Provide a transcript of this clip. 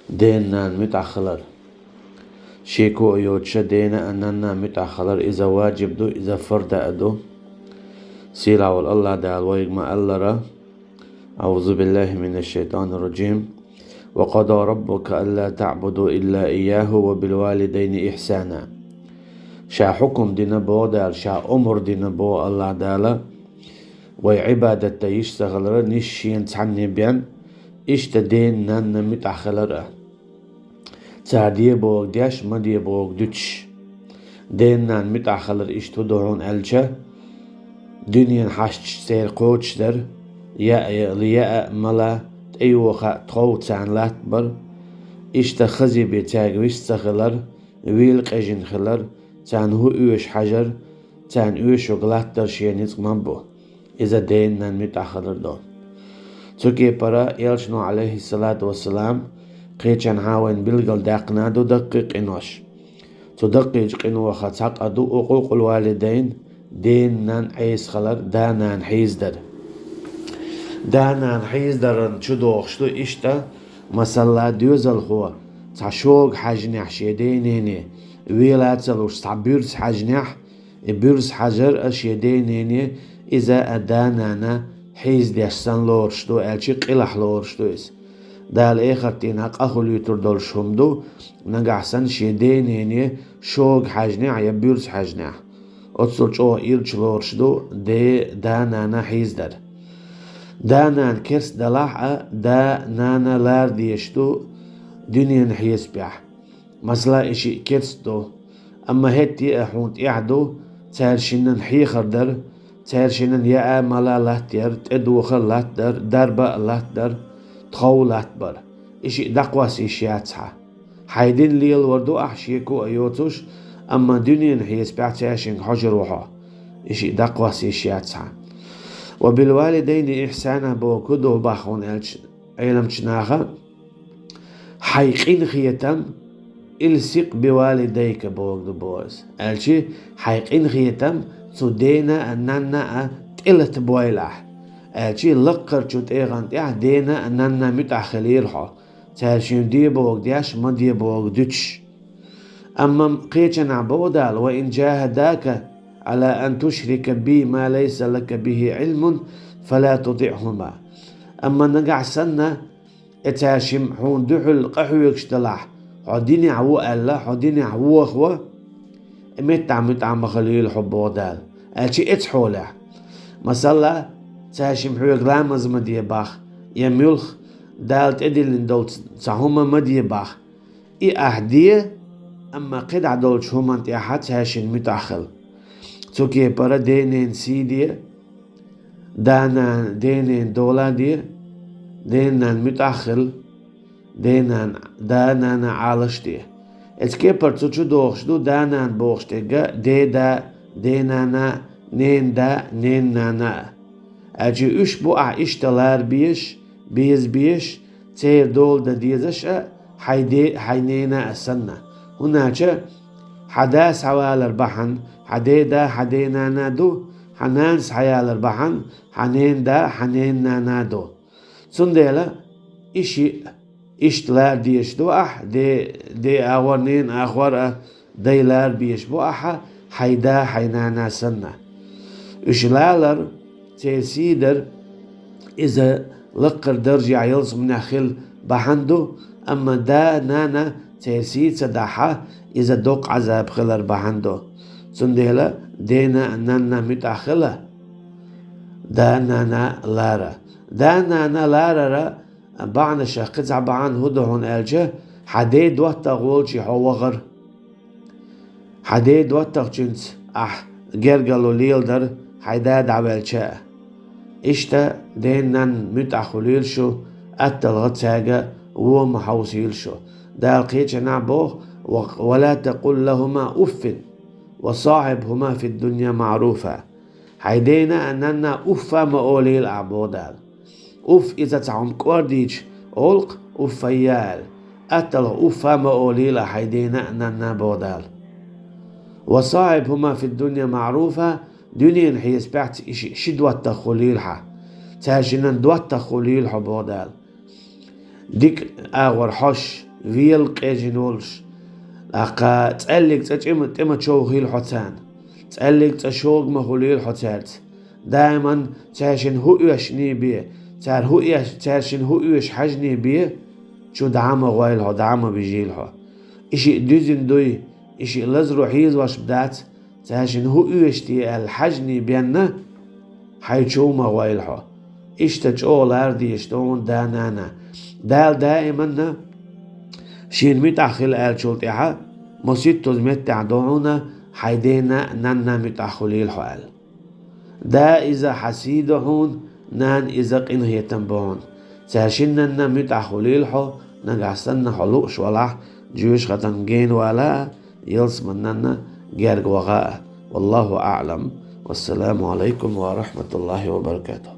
دينان متأخلر شيكو يوتش دينا أننا متأخلر إذا واجب دو إذا فرد أدو سيلا والله دال ويغما ألرا أعوذ بالله من الشيطان الرجيم وقضى ربك ألا تعبدوا إلا إياه وبالوالدين إحسانا شا حكم دين بو دال شا أمر دين بو الله دالا وعبادة يشتغل نشين تعني بيان إشتا دين نان متأخلر تعدي بوغ دياش مدي بوغ دوتش دين نان متأخلر إشتو دعون ألشا دنيا حاشتش سير قوتش در يا ليا ملا ايوخا تخو تان لات بر اشتا خزي بيتاق ويستخلر ويل قجن خلر تان هو اوش حجر تان اوش وغلات در شينيز منبو اذا دين نان متأخلر دون توكي برا يلشنو عليه الصلاة والسلام قيتشان هاوين بلغل داقنادو دقيق انوش تدقيق انوخا تاقدو اقوق الوالدين دين نان عيس خلر دانان حيز در دانان حيز درن چدوخشتو اشتا مسلا ديوزل خوا تشوق حجنح شيدينيني ويلاتلوش تعبيرس حجنح بيرس حجر اشيدينيني اذا ادانانا حيز ديشسن لورشتو الچي قلح لورشتو اس دال اخرتين حق اخو يتر دول شمدو نگحسن شيدينيني شوق حجنح يا بيرس حجنح أتصل إيرج لورشدو دي دانانا حيز در دانان كرس دلاحة دا نانا لار ديشتو دنيا نحيس بيح مثلا إشي كرس دو أما هتي أحونت إعدو تارشنن حيخر در تارشنن يا ملا لاتير تدوخر لات در دربا لات در تخو لات بر إشي دقواس إشياتها حيدين ليل وردو أحشيكو أيوتوش أما دنيا نحيس بعتاشين حجر وحا إشي دقواس إشياتها وبالوالدين إحسانا بوكدو باخون علم شناخا حيقين خيتم السق بوالديك بوكدو بوز ألشي حيقين خيتم تدينا أننا تقلت بويلح ألشي لقر شوت إيغان دينا أننا متأخليرها تاشين دي بوك دياش ما دي بوك دوتش أما قيتنا بودال وإن جاهداك على أن تشرك بي ما ليس لك به علم فلا تطعهما أما نقع سنة اتاشم حون دحل قحويك اشتلاح حديني عوو ألا حديني عوو أخوة متع خليل حب ودال ألشي اتحوله مثلا تاشم حويك رامز مدي باخ يميلخ دالت ادلين دولت تهما مدي باخ إي أهديه أما قد عدولش هم أنت أحد هاشين متأخل توكي برا دينين سيدي دانا دينين دولا دي دينان متأخل دينان دانان عالش دي اتكي برتو چو دوخش دو دانان بوخش ديگا دي دا دينانا نين دا نين نانا اجي اش بو اشتلار بيش بيش تير دول دا ديزش حينينا السنة هناك حداس حوال البحن حديدا حدينا نادو حنانس حيال البحن حنين دا حنين نادو سنديلا إشي إشتلار ديش دو دي أورنين أخور ديلار بيش بو حيدا حينانا سنة إشلالر تيسيدر إذا لقر درجة يلص من أخيل بحندو أما دا نانا تيسيد سداحة إذا دوق عذاب خلر بحندو سندهلا دينا أننا متأخلة دا نانا لارا بعنا شاقز عبعان هدهون ألجه حديد واتغ والجي حوغر حديد واتغ جنس جرقلو ليل در حداد عبالشاء إشتا دينان متأخليل شو أتلغت ساقا ومحوسيل شو دا القيتش نعبوه ولا تقل لهما أف وصاحبهما في الدنيا معروفة حيدينا أننا أفا مؤولي الأعبودال أف إذا تعم كورديج أولق أفيال أتل أفا مؤولي لحيدينا أننا بودال وصاحبهما في الدنيا معروفة دنيا هي سبعت شدوة تخليلها تاجنا دوة تخليلها بودال ديك أغور حش فيل قيجنولش أقا تقلق تما تشوغي الحتان تقلق تشوغ مخولي الحتات دائما تاشن هو يشني بيه تاشن هو يش حجني بيه شو دعما غويلها دعما بيجيلها إشي دوزن دوي إشي لزرو حيز واش بدات تاشن هو يشتي الحجني بينا حيشو ما غويلها إشتجول أردي يشتون دانانا دال دائما شين متأخل آل شلطيحة مصيد تزمت تعدونا حيدينا نانا متأخلي الحوال دا إذا حسيدهون نان إذا قنه يتنبون تاشننا متأخلي الحو نقعسن حلوش ولا جيوش خطنجين ولا يلس مننا جارق وغاء والله أعلم والسلام عليكم ورحمة الله وبركاته.